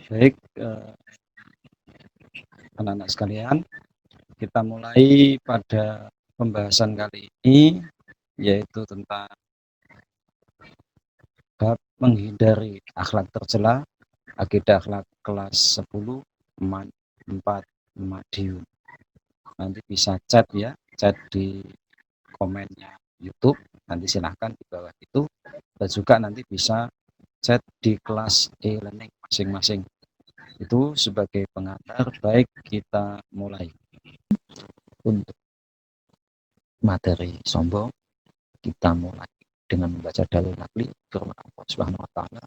Baik, anak-anak sekalian, kita mulai pada pembahasan kali ini, yaitu tentang bab menghindari akhlak tercela, akidah akhlak kelas 10, 4 Madiun. Nanti bisa chat ya, chat di komennya YouTube, nanti silahkan di bawah itu, dan juga nanti bisa chat di kelas e-learning masing-masing. Itu sebagai pengantar, baik kita mulai. Untuk materi sombong, kita mulai dengan membaca dalil nakli firman Allah Subhanahu wa taala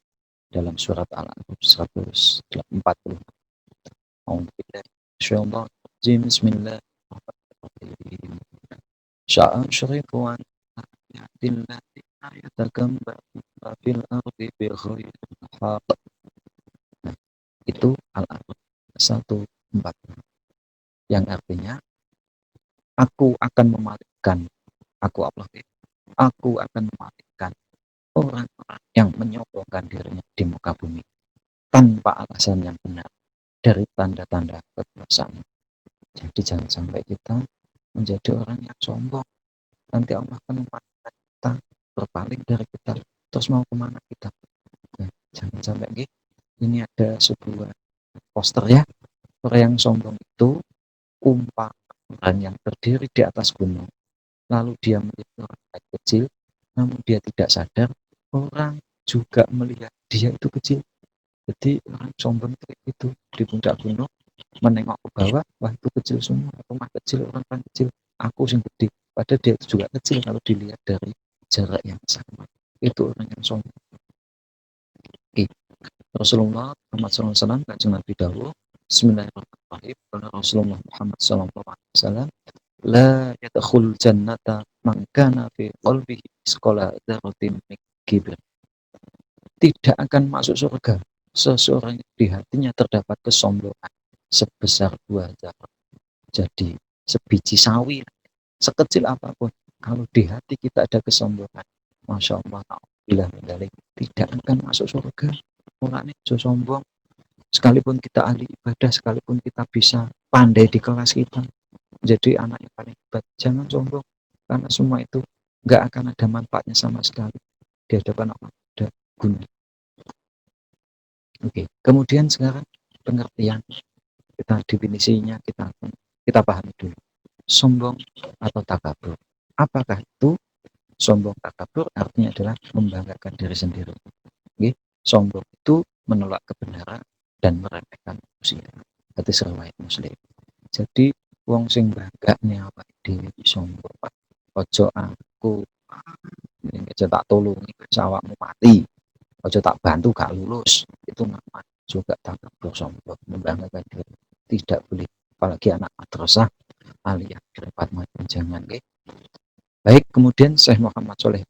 dalam surat Al-An'am 140. Bismillahirrahmanirrahim. Sya'ashrifu an ayatillah yatakabbaruna fil ardi bighairi haqq. Nah, itu Al-An'am 140 yang artinya aku akan memalingkan, aku akan memalingkan orang-orang yang menyombongkan dirinya di muka bumi tanpa alasan yang benar dari tanda-tanda kekuasaan. Jadi jangan sampai kita menjadi orang yang sombong. Nanti Allah akan memalingkan kita, berpaling dari kita, terus mau kemana kita? Nah, jangan sampai gitu. Ini ada sebuah poster ya, orang yang sombong itu umpama yang berdiri di atas gunung, lalu dia melihat orang lain kecil, namun dia tidak sadar orang juga melihat dia itu kecil. Jadi orang sombong itu di puncak gunung menengok ke bawah, wah itu kecil semua, rumah kecil, orang kecil, aku sing gede. Padahal dia itu juga kecil kalau dilihat dari jarak yang sama. Itu orang yang sombong. Oke. Rasulullah Muhammad SAW kanjeng Nabi dawuh, Bismillahirrahmanirrahim. Rasulullah Muhammad SAW, la yadkhul jannata man kana fi qalbihi misqala dzarratin min kibr. Tidak akan masuk surga seseorang yang di hatinya terdapat kesombongan sebesar 2 zarah. Jadi sebiji sawi, sekecil apapun, kalau di hati kita ada kesombongan, masya Allah, tidak akan masuk surga. Mulanya sombong, sekalipun kita ahli ibadah, sekalipun kita bisa pandai di kelas kita, jadi anak yang paling hebat, jangan sombong, karena semua itu nggak akan ada manfaatnya sama sekali di hadapan Allah, ada guna. Oke, kemudian sekarang pengertian, kita definisinya kita pahami dulu. Sombong atau takabur. Apakah itu? Sombong takabur artinya adalah membanggakan diri sendiri. Oke? Sombong itu menolak kebenaran dan meremehkan manusia. Hadis riwayat Muslim. Jadi wong sing banggane awake dhewe sombong. Ojo aku aja tak tulungi awakmu mati. Ojo tak bantu gak lulus. Itu namanya juga takabur, sombong, membanggakan diri. Tidak boleh, apalagi anak madrasah alias dapat macam jangan. Baik, kemudian Syekh Muhammad Shalih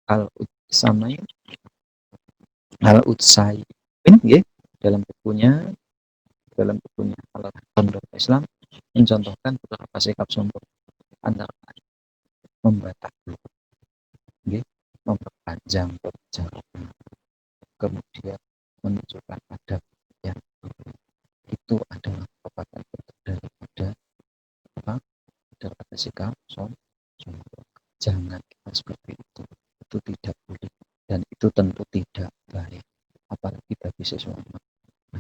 Al-Utsaimin dalam bukunya Al-Tandor Islam mencontohkan beberapa sikap sombong, antara membantah dulu, memperpanjang pembicaraan, kemudian menunjukkan adab yang itu adalah merupakan bentuk daripada sikap sombong. Jangan kita seperti itu tidak boleh, dan itu tentu tidak baik, apalagi bagi siswa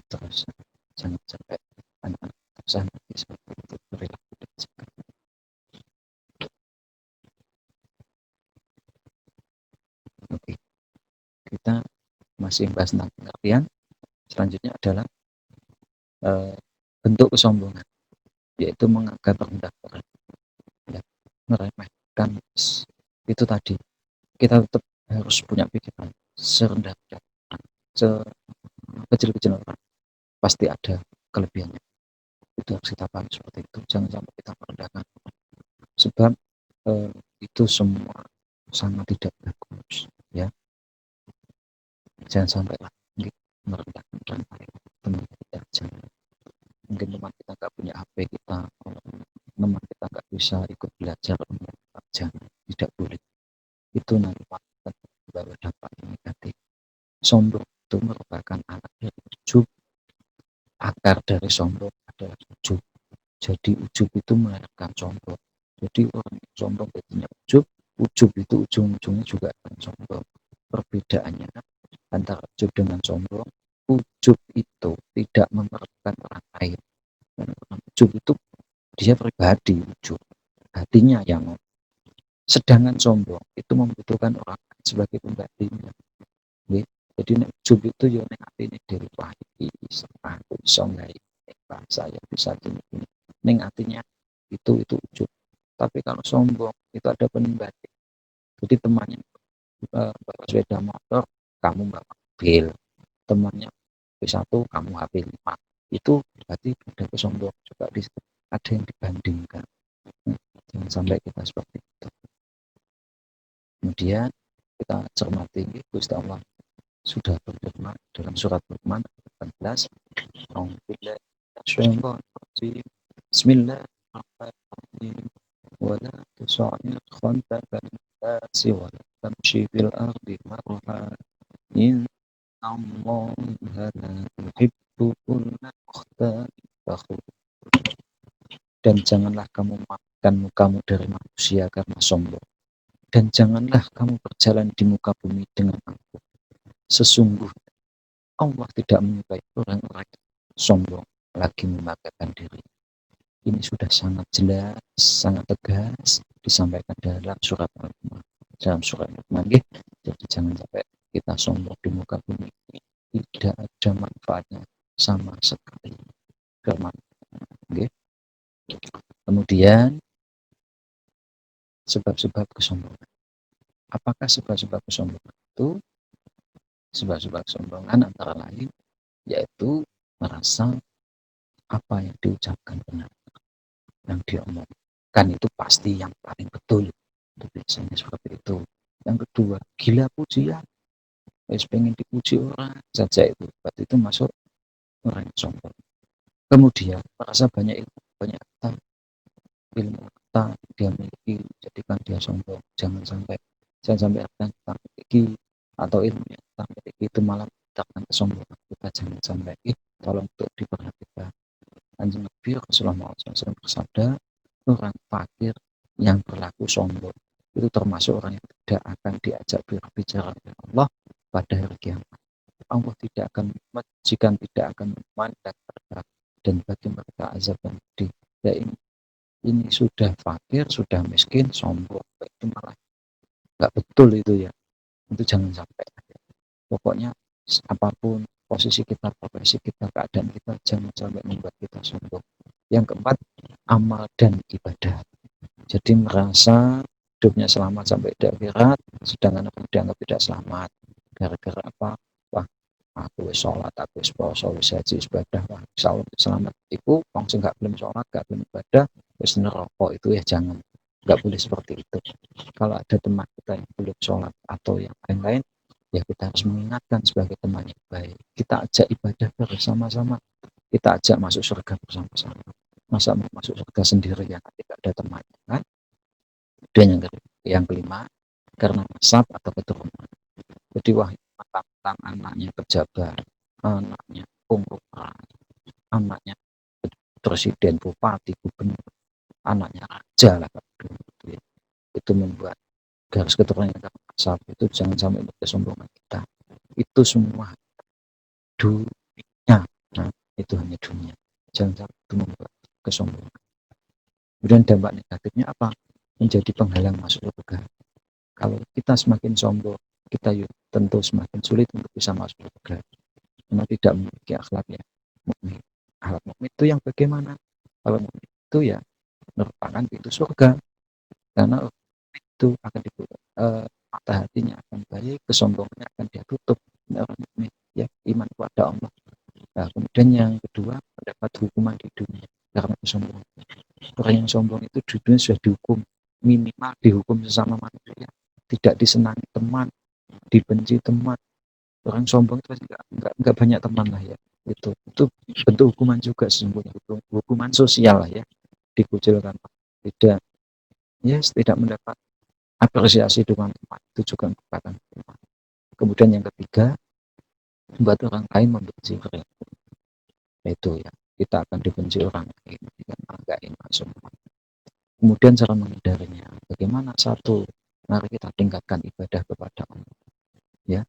terus. Jangan sampai anak-anak terus seperti itu perilaku dan sikap. Oke, kita masih bahas tentang pengertian. Selanjutnya adalah bentuk kesombongan, yaitu menganggap rendah orang, ya, meremehkan. Itu tadi, kita tetap harus punya pikiran serendah-rendah, sekecil-kecil orang pasti ada kelebihannya. Itu harus kita pahami seperti itu. Jangan sampai kita merendahkan, sebab itu semua sangat tidak bagus, ya. Jangan sampai lagi merendahkan dan teman kita. Jangan. Mungkin teman kita nggak punya HP, teman kita nggak bisa ikut belajar, jangan, tidak boleh. Itu nanti akan membawa dampak negatif. Sombong itu merupakan anak dari ujub. Akar dari sombong adalah ujub. Jadi ujub itu melahirkan sombong. Jadi orang yang sombong jadinya ujub, ujub itu ujung-ujungnya juga akan sombong. Perbedaannya antara ujub dengan sombong, ujub itu tidak memerlukan orang lain. Ujub itu dia pribadi ujub, hatinya yang ngomong. Sedangkan sombong itu membutuhkan orang lain sebagai penggantinya. Jadi nek ujub itu yo nek atine dhewe wae aku iso gawe saya bisa gini. Ning artinya itu ujub. Tapi kalau sombong itu ada penimbangan. Jadi temannya bawa sepeda motor, kamu bawa mobil. Temannya P1, kamu HP 5. Itu berarti ada kesombongan juga ada yang dibandingkan. Jangan sampai kita seperti itu. Kemudian kita cermati Gusti Allah sudah berfirman dalam surat Luqman 18. Bismillahirrahmanirrahim. Wala tusa'ir khantaka lin-nas wala tamshi fil ardi marha. Innallaha la yuhibbu kulla mukhtalin fakhur. Dan janganlah kamu makan mukamu dari manusia karena sombong. Dan janganlah kamu berjalan di muka bumi dengan angkuh. Sesungguhnya Allah tidak menyukai orang-orang sombong lagi membanggakan diri. Ini sudah sangat jelas, sangat tegas disampaikan dalam surat Al-Luqman. Dalam surat Al-Luqman, jadi jangan sampai kita sombong di muka bumi ini. Tidak ada manfaatnya sama sekali. Kemudian sebab-sebab kesombongan. Apakah sebab-sebab kesombongan itu? Sebab-sebab kesombongan antara lain yaitu merasa apa yang diucapkan benar, yang diomongkan itu pasti yang paling betul. Itu biasanya seperti itu. Yang kedua, gila pujian. Pengen dipuji orang saja itu. Berarti itu masuk orang yang sombong. Kemudian merasa banyak ilmu, banyak ilmu dia miliki, jadikan dia sombong. Jangan sampai apa yang kita miliki atau ilmu yang kita miliki itu malah mendatangkan kesombongan kita. Jangan sampai tolong untuk diperhatikan. Kanjeng Nabi Rasulullah SAW bersabda, orang fakir yang berlaku sombong itu termasuk orang yang tidak akan diajak berbicara dengan Allah pada hari kiamat. Allah tidak akan menjikan, tidak akan memandang mereka, dan bagi mereka azab yang pedih. Ya ini sudah fakir, sudah miskin, sombong, itu malah nggak betul itu ya. Itu jangan sampai. Pokoknya apapun posisi kita, profesi kita, keadaan kita, jangan sampai membuat kita sombong. Yang keempat, amal dan ibadah. Jadi merasa hidupnya selamat sampai di akhirat, sedangkan aku dianggap tidak selamat. Gara-gara apa? Wah, aku sholat, aku poso, haji, ibadah, wah, insyaallah selamat. Itu langsung nggak belum sholat, nggak belum ibadah, wis neraka. Itu ya jangan, nggak boleh seperti itu. Kalau ada teman kita yang belum sholat atau yang lain-lain, ya kita harus mengingatkan sebagai teman yang baik. Kita ajak ibadah bersama-sama, kita ajak masuk surga bersama-sama. Masa mau masuk surga sendiri yang tidak ada temannya kan? Dan yang kelima, karena nasab atau keturunan. Jadi wah, tentang anaknya pejabat, anaknya pengusaha, anaknya presiden, bupati, gubernur, anaknya raja lah. Itu membuat garis keturunan yang nasab itu jangan sampai kesombongan kita. Itu semua dunia, nah, itu hanya dunia. Jangan sampai itu membuat kesombongan. Kemudian dampak negatifnya apa? Menjadi penghalang masuk surga. Kalau kita semakin sombong, kita tentu semakin sulit untuk bisa masuk surga. Karena tidak memiliki akhlak yang mukmin. Akhlak mukmin itu yang bagaimana? Kalau mukmin itu ya merupakan pintu surga. Karena itu akan dibuka, mata hatinya akan baik, kesombongannya akan dia tutup. Orang mukmin ya iman kepada Allah. Nah, kemudian yang kedua, mendapat hukuman di dunia karena kesombongan. Orang yang sombong itu di dunia sudah dihukum, minimal dihukum sesama manusia, tidak disenangi teman, dibenci teman. Orang sombong itu nggak banyak teman lah ya. Itu bentuk hukuman juga sesungguhnya, hukuman sosial lah ya, dikucilkan, tidak tidak mendapat apresiasi dengan teman, itu juga merupakan hukuman. Kemudian yang ketiga, membuat orang lain membenci perilaku itu ya, kita akan dibenci orang lain dengan nggak masuk. Kemudian cara menghindarinya, bagaimana? Satu, mari kita tingkatkan ibadah kepada Allah, ya,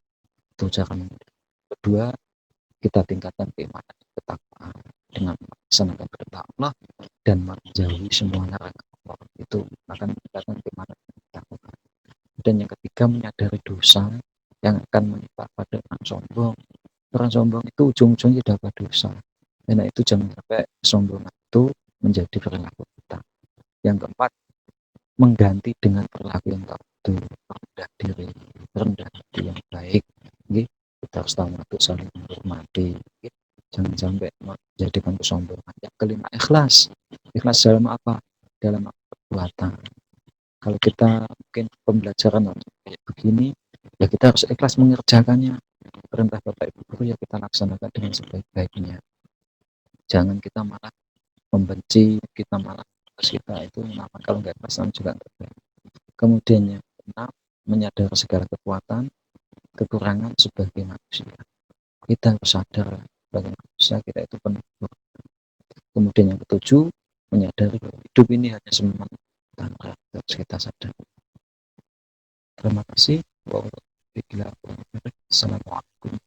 itu cara menghindari. Kedua, kita tingkatkan keimanan ketakwaan dengan melaksanakan perintah Allah dan menjauhi semua larangan Allah, itu akan meningkatkan keimanan ketakwaan. Dan yang ketiga, menyadari dosa yang akan menimpa pada orang sombong. Orang sombong itu ujung-ujungnya dapat dosa, karena itu jangan sampai kesombongan itu menjadi perilaku kita. Yang keempat, mengganti dengan perilaku yang tawadu, rendah diri, rendah hati yang baik. Kita harus tahu untuk saling menghormati. Jangan sampai menjadikan kesombongan. Yang kelima, ikhlas. Ikhlas dalam apa? Dalam perbuatan. Kalau kita mungkin pembelajaran kayak begini, ya kita harus ikhlas mengerjakannya. Perintah Bapak Ibu guru ya kita laksanakan dengan sebaik-baiknya. Jangan kita malah membenci, kita malah kita itu nama kalau nggak ikhlas juga nggak baik. Kemudian yang keenam, menyadari segala kekuatan, kekurangan sebagai manusia. Kita harus sadar sebagai manusia kita itu penuh. Kemudian yang ketujuh, menyadari bahwa hidup ini hanya sementara, harus kita sadar. Terima kasih. Assalamualaikum.